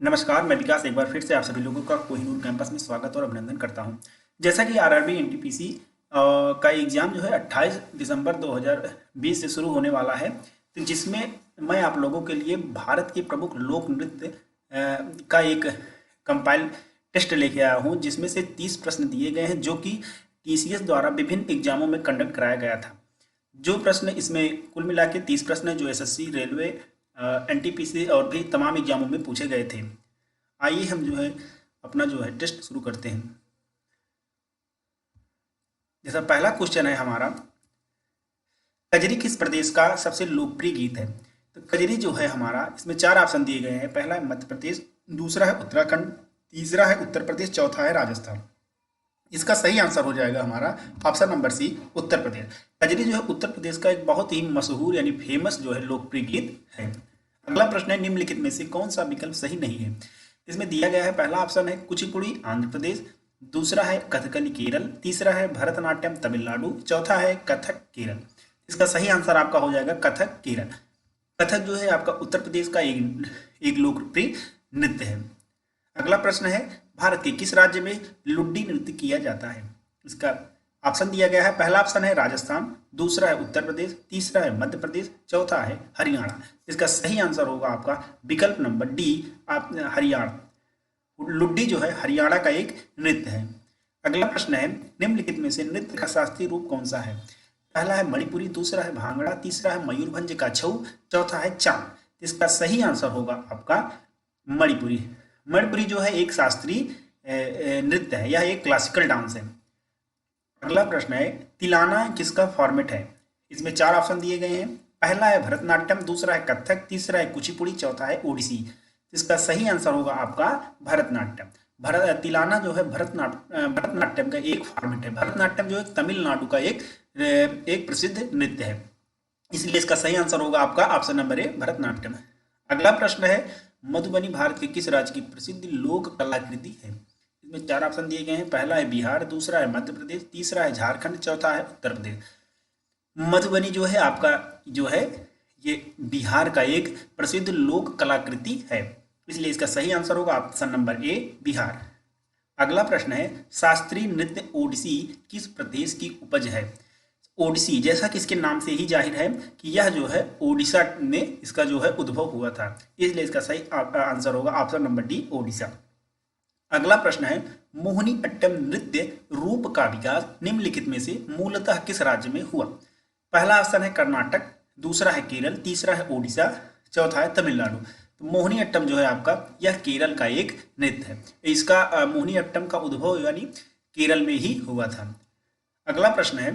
नमस्कार, मैं विकास एक बार फिर से आप सभी लोगों का कोहिनूर कैंपस में स्वागत और अभिनंदन करता हूं। जैसा कि आरआरबी एनटीपीसी का एग्ज़ाम जो है 28 दिसंबर 2020 से शुरू होने वाला है, तो जिसमें मैं आप लोगों के लिए भारत के प्रमुख लोक नृत्य का एक कंपाइल टेस्ट लेके आया हूं, जिसमें से 30 प्रश्न दिए गए हैं जो कि टीसीएस द्वारा विभिन्न एग्जामों में कंडक्ट कराया गया था। जो प्रश्न इसमें कुल मिला के 30 प्रश्न हैं जो एसएससी, रेलवे, एनटीपीसी और भी तमाम एग्जामों में पूछे गए थे। आइए हम जो है अपना जो है टेस्ट शुरू करते हैं। जैसा पहला क्वेश्चन है हमारा, कजरी किस प्रदेश का सबसे लोकप्रिय गीत है? तो कजरी जो है हमारा, इसमें चार ऑप्शन दिए गए हैं। पहला है मध्य प्रदेश, दूसरा है उत्तराखंड, तीसरा है उत्तर प्रदेश, चौथा है राजस्थान। इसका सही आंसर हो जाएगा हमारा option number C, Uttar Pradesh. Kajri जो है उत्तर प्रदेश का एक बहुत ही मशहूर यानी फेमस जो है लोकप्रिय गीत है। अगला प्रश्न है, निम्नलिखित में से कौन सा विकल्प सही नहीं है? इसमें दिया गया है, पहला ऑप्शन है कुचिपुड़ी आंध्र प्रदेश, दूसरा है कथकली केरल, तीसरा है भरतनाट्यम तमिलनाडु, चौथा है कथक केरल। इसका सही आंसर आपका हो जाएगा कथक केरल। कथक जो है आपका उत्तर प्रदेश का एक लोकप्रिय नृत्य है। अगला प्रश्न है, भारत के किस राज्य में लुड्डी नृत्य किया जाता है? इसका ऑप्शन दिया गया है, पहला ऑप्शन है राजस्थान, दूसरा है उत्तर प्रदेश, तीसरा है मध्य प्रदेश, चौथा है हरियाणा। इसका सही आंसर होगा आपका विकल्प नंबर डी, आप हरियाणा। लुड्डी जो है हरियाणा का एक नृत्य है। अगला प्रश्न है, निम्नलिखित में से नृत्य का शास्त्रीय रूप कौन सा है? पहला है मणिपुरी, दूसरा है भांगड़ा, तीसरा है मयूरभंज का छऊ, चौथा है चांद। इसका सही आंसर होगा आपका मणिपुरी। मणिपुरी जो है एक शास्त्रीय नृत्य है, यह एक क्लासिकल डांस है। अगला प्रश्न है, तिलाना किसका फॉर्मेट है? इसमें चार ऑप्शन दिए गए हैं। पहला है भरतनाट्यम, दूसरा है कथक, तीसरा है कुचिपुड़ी, चौथा है ओडिसी। इसका सही आंसर होगा आपका भरतनाट्यम। तिलाना जो है भरतनाट्यम का एक फॉर्मेट है। भरतनाट्यम जो है तमिलनाडु का एक प्रसिद्ध नृत्य है, इसलिए इसका सही आंसर होगा आपका ऑप्शन नंबर ए, भरतनाट्यम। अगला प्रश्न है, मधुबनी भारत के किस राज्य की प्रसिद्ध लोक कलाकृति है? इसमें चार ऑप्शन दिए गए हैं। पहला है बिहार, दूसरा है मध्य प्रदेश, तीसरा है झारखंड, चौथा है उत्तर प्रदेश। मधुबनी जो है आपका जो है ये बिहार का एक प्रसिद्ध लोक कलाकृति है, इसलिए इसका सही आंसर होगा ऑप्शन नंबर ए, बिहार। अगला प्रश्न है, शास्त्रीय नृत्य ओडिसी किस प्रदेश की उपज है? ओडिसी जैसा कि इसके नाम से ही जाहिर है कि यह जो है ओडिशा में इसका जो है उद्भव हुआ था, इसलिए इसका सही आंसर होगा ऑप्शन नंबर डी, ओडिशा। अगला प्रश्न है, मोहिनी अट्टम नृत्य रूप का विकास निम्नलिखित में से मूलतः किस राज्य में हुआ? पहला ऑप्शन है कर्नाटक, दूसरा है केरल, तीसरा है ओडिशा, चौथा है तमिलनाडु। तो मोहिनी अट्टम जो है आपका यह केरल का एक नृत्य है। इसका मोहिनी अट्टम का उद्भव यानी केरल में ही हुआ था। अगला प्रश्न है,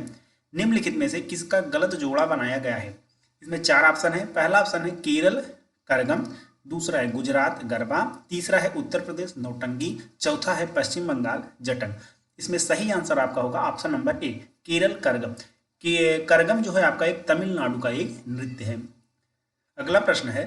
निम्नलिखित में से किसका गलत जोड़ा बनाया गया है? इसमें चार ऑप्शन है। पहला ऑप्शन है केरल करगम, दूसरा है गुजरात गरबा, तीसरा है उत्तर प्रदेश नौटंकी, चौथा है पश्चिम बंगाल जटन। इसमें सही आंसर आपका होगा option number A, Kerala Kazhagam. कि करगम जो है आपका एक तमिलनाडु का एक नृत्य है। अगला प्रश्न है,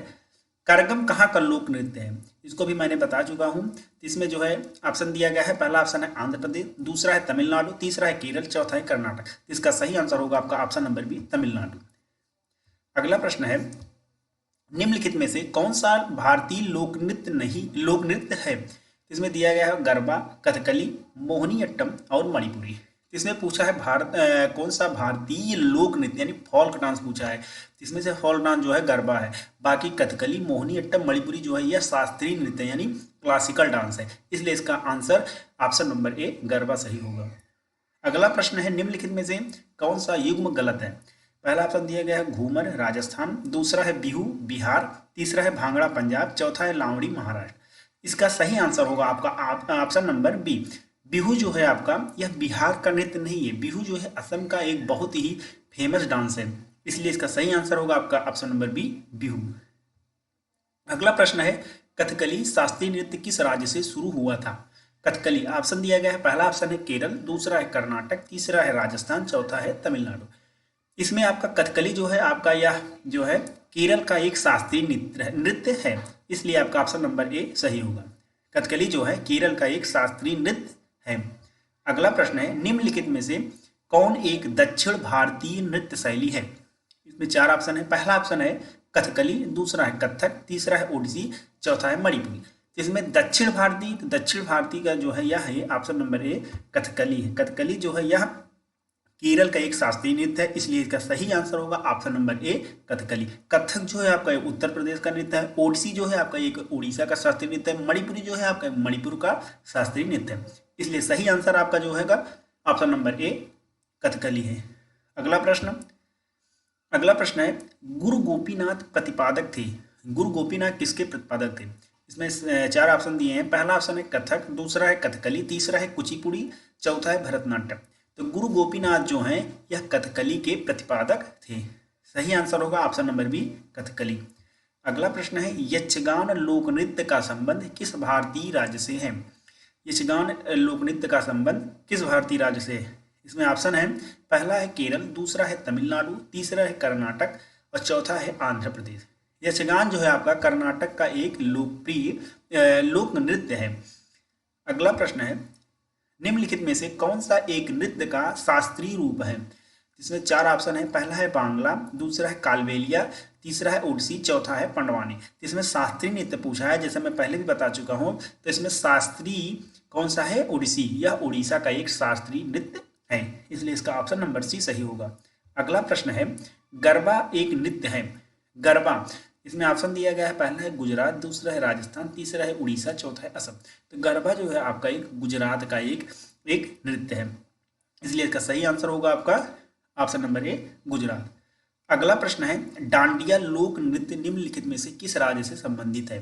करगम कहाँ का लोक नृत्य है? इसको भी मैंने बता चुका हूँ। इसमें जो है ऑप्शन दिया गया है, पहला ऑप्शन है आंध्र प्रदेश, दूसरा है तमिलनाडु, तीसरा है केरल, चौथा है कर्नाटक। इसका सही आंसर होगा आपका ऑप्शन नंबर बी, तमिलनाडु। अगला प्रश्न है, निम्नलिखित में से कौन सा भारतीय लोक नृत्य है? इसमें दिया गया है गरबा, कथकली, मोहिनीअट्टम और मणिपुरी। इसमें पूछा है कौन सा भारतीय लोक नृत्य यानी फॉल्क डांस पूछा है। इसमें से फॉल्क डांस जो है गरबा है, बाकी कथकली, मोहिनीअट्टम, मणिपुरी जो है यह शास्त्रीय नृत्य यानी क्लासिकल डांस है, इसलिए इसका answer option number A, garba सही होगा। अगला प्रश्न है, निम्नलिखित में से कौन सा युग्म गलत है? पहला ऑप्शन दिया गया है घूमर राजस्थान, दूसरा है बिहू बिहार, तीसरा है भांगड़ा पंजाब, चौथा है लावड़ी महाराष्ट्र। इसका सही आंसर होगा आपका ऑप्शन नंबर बी, बिहू जो है आपका यह बिहार का नृत्य नहीं है। बिहू जो है असम का एक बहुत ही फेमस डांस है, इसलिए इसका सही आंसर होगा आपका ऑप्शन नंबर बी, बिहू। अगला प्रश्न है, कथकली शास्त्रीय नृत्य किस राज्य से शुरू हुआ था? कथकली ऑप्शन दिया गया है, पहला ऑप्शन है केरल, दूसरा है कर्नाटक, तीसरा है राजस्थान, चौथा है तमिलनाडु। इसमें आपका कथकली जो है आपका यह जो है केरल का एक शास्त्रीय नृत्य है, इसलिए आपका ऑप्शन नंबर ए सही होगा। कथकली जो है केरल का एक शास्त्रीय नृत्य है। अगला प्रश्न है, निम्नलिखित में से कौन एक दक्षिण भारतीय नृत्य शैली है? इसमें चार ऑप्शन है। पहला ऑप्शन है कथकली, दूसरा है कथक, तीसरा है ओडिसी, चौथा है मणिपुरी। इसमें दक्षिण भारतीय, तो दक्षिण भारतीय का जो है यह है ऑप्शन नंबर ए कथकली है। कथकली जो है यह केरल का एक शास्त्रीय नृत्य है, इसलिए इसका सही आंसर होगा option number A Kathakali. Kathak जो है आपका उत्तर प्रदेश का नृत्य है। ओडिसी जो है आपका एक उड़ीसा का शास्त्रीय नृत्य है। मणिपुरी जो है आपका मणिपुर का शास्त्रीय नृत्य है, इसलिए सही आंसर आपका जो है ऑप्शन नंबर ए कथकली है। अगला प्रश्न है गुरु गोपीनाथ प्रतिपादक थे। गुरु गोपीनाथ किसके प्रतिपादक थे? इसमें चार ऑप्शन दिए हैं। पहला ऑप्शन है कथक, दूसरा है कथकली, तीसरा है कुचिपुड़ी, चौथा है भरतनाट्यम। तो गुरु गोपीनाथ जो हैं यह कथकली के प्रतिपादक थे। सही आंसर होगा ऑप्शन नंबर बी कथकली। अगला प्रश्न है यक्षगान लोक नृत्य का संबंध किस भारतीय राज्य से है? यक्षगान लोक नृत्य का संबंध किस भारतीय राज्य से है? इसमें ऑप्शन है पहला है केरल, दूसरा है तमिलनाडु, तीसरा है कर्नाटक और चौथा है आंध्र प्रदेश। यक्षगान जो है आपका कर्नाटक का एक लोकप्रिय लोक नृत्य है। अगला प्रश्न है निम्नलिखित में से कौन सा एक नृत्य का शास्त्रीय रूप है? इसमें चार ऑप्शन है। पहला है बांग्ला, दूसरा है कालबेलिया, तीसरा है ओडिसी, चौथा है पंडवानी। इसमें शास्त्रीय नृत्य पूछा है, जैसे मैं पहले भी बता चुका हूँ। तो इसमें शास्त्रीय कौन सा है? ओडिसी, यह उड़ीसा का एक शास्त्रीय नृत्य है, इसलिए इसका ऑप्शन नंबर सी सही होगा। अगला प्रश्न है गरबा एक नृत्य है। गरबा, इसमें ऑप्शन दिया गया है। पहला है गुजरात, दूसरा है राजस्थान, तीसरा है उड़ीसा, चौथा है असम। तो गरबा जो है आपका एक गुजरात का एक नृत्य है, इसलिए इसका सही आंसर होगा आपका ऑप्शन नंबर ए गुजरात। अगला प्रश्न है डांडिया लोक नृत्य निम्नलिखित में से किस राज्य से संबंधित है?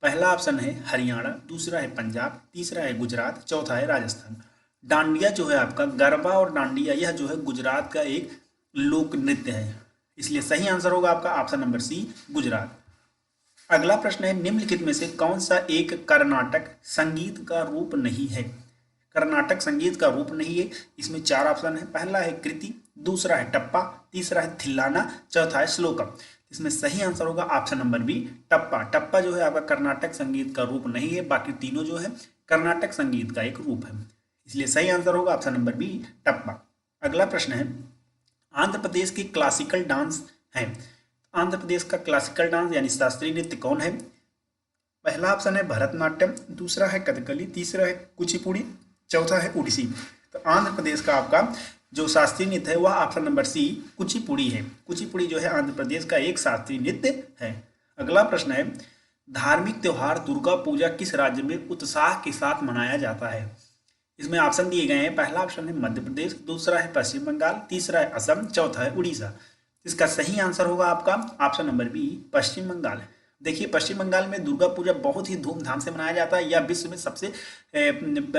पहला ऑप्शन है हरियाणा, दूसरा है पंजाब, तीसरा है गुजरात, चौथा है राजस्थान। डांडिया जो है आपका गरबा और डांडिया यह जो है गुजरात का एक लोक नृत्य है, इसलिए सही आंसर होगा आपका ऑप्शन नंबर सी गुजरात। अगला प्रश्न है निम्नलिखित में से कौन सा एक कर्नाटक संगीत का रूप नहीं है? कर्नाटक संगीत का रूप नहीं है। इसमें चार ऑप्शन है। पहला है कृति, दूसरा है टप्पा, तीसरा है थिल्लाना, चौथा है श्लोकम। इसमें सही आंसर होगा ऑप्शन नंबर बी टप्पा। टप्पा जो है आपका कर्नाटक संगीत का रूप नहीं है, बाकी तीनों जो है कर्नाटक संगीत का एक रूप है, इसलिए सही आंसर होगा ऑप्शन नंबर बी टप्पा। अगला प्रश्न है आंध्र प्रदेश की क्लासिकल डांस है। आंध्र प्रदेश का क्लासिकल डांस यानी शास्त्रीय नृत्य कौन है? पहला ऑप्शन है भरतनाट्यम, दूसरा है कथकली, तीसरा है कुचिपुड़ी, चौथा है उड़ीसी। तो आंध्र प्रदेश का आपका जो शास्त्रीय नृत्य है वह ऑप्शन नंबर सी कुचिपुड़ी है। कुचिपुड़ी जो है आंध्र प्रदेश का एक शास्त्रीय नृत्य है। अगला प्रश्न है धार्मिक त्योहार दुर्गा पूजा किस राज्य में उत्साह के साथ मनाया जाता है? इसमें ऑप्शन दिए गए हैं। पहला ऑप्शन है मध्य प्रदेश, दूसरा है पश्चिम बंगाल, तीसरा है असम, चौथा है उड़ीसा। इसका सही आंसर होगा आपका ऑप्शन नंबर बी पश्चिम बंगाल। देखिए पश्चिम बंगाल में दुर्गा पूजा बहुत ही धूमधाम से मनाया जाता है, या विश्व में सबसे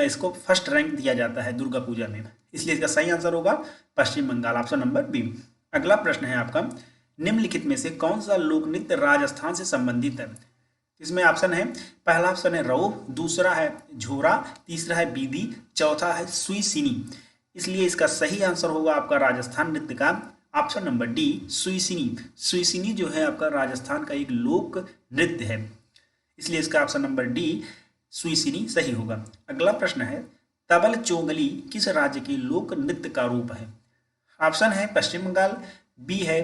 इसको फर्स्ट रैंक दिया जाता है दुर्गा पूजा में, इसलिए इसका सही आंसर होगा पश्चिम बंगाल, ऑप्शन नंबर बी। अगला प्रश्न है आपका निम्नलिखित में से कौन सा लोक नृत्य राजस्थान से संबंधित है? इसमें ऑप्शन है। पहला ऑप्शन है रऊफ, दूसरा है झोरा, तीसरा है बीदी, चौथा है सुईसिनी। इसलिए इसका सही आंसर होगा आपका राजस्थान नृत्य का ऑप्शन नंबर डी सुईसिनी। सुईसिनी जो है आपका राजस्थान का एक लोक नृत्य है, इसलिए इसका ऑप्शन नंबर डी सुईसिनी सही होगा। अगला प्रश्न है तबल चोगली किस राज्य के लोक नृत्य का रूप है? ऑप्शन है पश्चिम बंगाल, बी है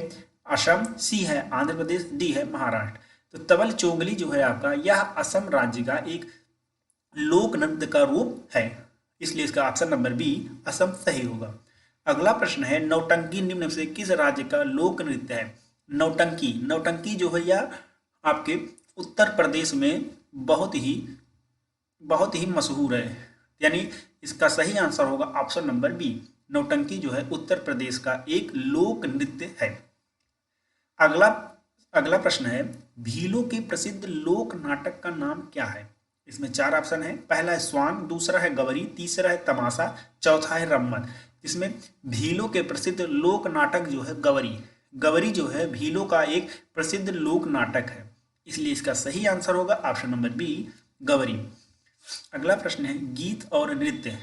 असम, सी है आंध्र प्रदेश, डी है महाराष्ट्र। तो तबल चोगली जो है आपका यह असम राज्य का एक लोक नृत्य का रूप है, इसलिए इसका ऑप्शन नंबर बी असम सही होगा। अगला प्रश्न है नौटंकी निम्न से किस राज्य का लोक नृत्य है? नौटंकी, नौटंकी जो है यह आपके उत्तर प्रदेश में बहुत ही मशहूर है, यानी इसका सही आंसर होगा ऑप्शन नंबर बी। नौटंकी जो है उत्तर प्रदेश का एक लोक नृत्य है। अगला प्रश्न है भीलों के प्रसिद्ध लोक नाटक का नाम क्या है? इसमें चार ऑप्शन है। पहला है स्वांग, दूसरा है गवरी, तीसरा है तमाशा, चौथा है रम्मन। इसमें भीलों के प्रसिद्ध लोक नाटक जो है गवरी, गवरी जो है भीलों का एक प्रसिद्ध लोक नाटक है, इसलिए इसका सही आंसर होगा ऑप्शन नंबर बी गवरी। अगला प्रश्न है गीत और नृत्य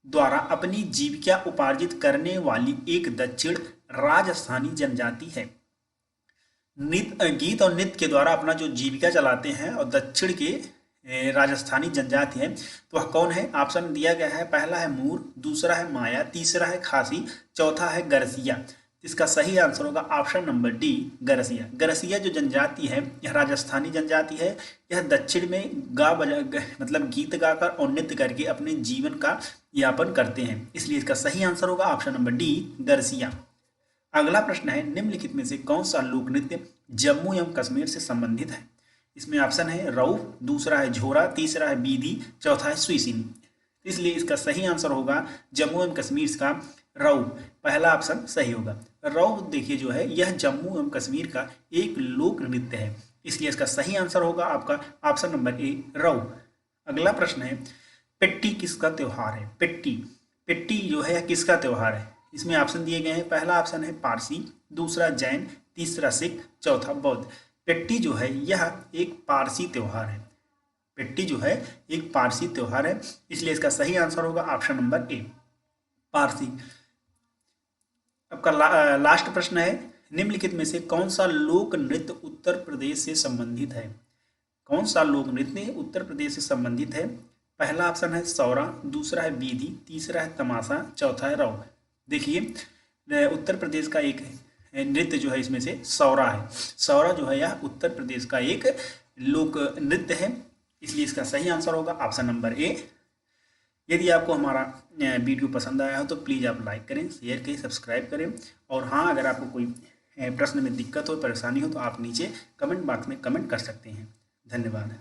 द्वारा अपनी जीविका उपार्जित करने वाली एक दक्षिण राजस्थानी जनजाति है। गीत और नृत्य के द्वारा अपना जो जीविका चलाते हैं और दक्षिण के राजस्थानी जनजाति है, तो वह कौन है? ऑप्शन दिया गया है। पहला है मूर, दूसरा है माया, तीसरा है खासी, चौथा है गरसिया। इसका सही आंसर होगा option number D, Garasia. Garasia जो जनजाति है यह राजस्थानी जनजाति है। यह दक्षिण में मतलब गीत गाकर और नृत्य करके अपने जीवन का यापन करते हैं, इसलिए इसका सही आंसर होगा ऑप्शन नंबर डी, गरसिया। अगला प्रश्न है, निम्नलिखित में से कौन सा लोक नृत्य जम्मू एवं कश्मीर से संबंधित है? इसमें ऑप्शन है रऊफ, दूसरा है झोरा, तीसरा है बीदी, चौथा है सुईसिन। इसलिए इसका सही आंसर होगा जम्मू एवं कश्मीर का रऊफ। पहला ऑप्शन सही होगा। रऊफ देखिए जो है यह जम्मू एवं कश्मीर का एक लोक नृत्य है, इसलिए इसका सही आंसर होगा आपका ऑप्शन नंबर ए, रऊफ। अगला प्रश्न है, पेट्टी किसका त्योहार है? पेट्टी, पेट्टी जो है किसका त्योहार है? इसमें ऑप्शन दिए गए हैं। पहला ऑप्शन है पारसी, दूसरा जैन, तीसरा सिख, चौथा बौद्ध। पेट्टी जो है यह एक पारसी त्योहार है। पेट्टी जो है एक पारसी त्योहार है, इसलिए इसका सही आंसर होगा ऑप्शन नंबर ए, पारसी। आपका लास्ट प्रश्न है, निम्नलिखित में से कौन सा लोक नृत्य उत्तर प्रदेश से संबंधित है? कौन सा लोक नृत्य उत्तर प्रदेश से संबंधित है? पहला ऑप्शन है सौरा, दूसरा है बीदी, तीसरा है तमाशा, चौथा है रौ। देखिए उत्तर प्रदेश का एक नृत्य जो है इसमें से सौरा है। सौरा जो है यह उत्तर प्रदेश का एक लोक नृत्य है, इसलिए इसका सही आंसर होगा ऑप्शन नंबर ए। यदि आपको हमारा वीडियो पसंद आया हो तो प्लीज़ आप लाइक करें, शेयर करें, सब्सक्राइब करें। और हाँ, अगर आपको कोई प्रश्न में दिक्कत हो, परेशानी हो तो आप नीचे कमेंट बॉक्स में कमेंट कर सकते हैं। धन्यवाद।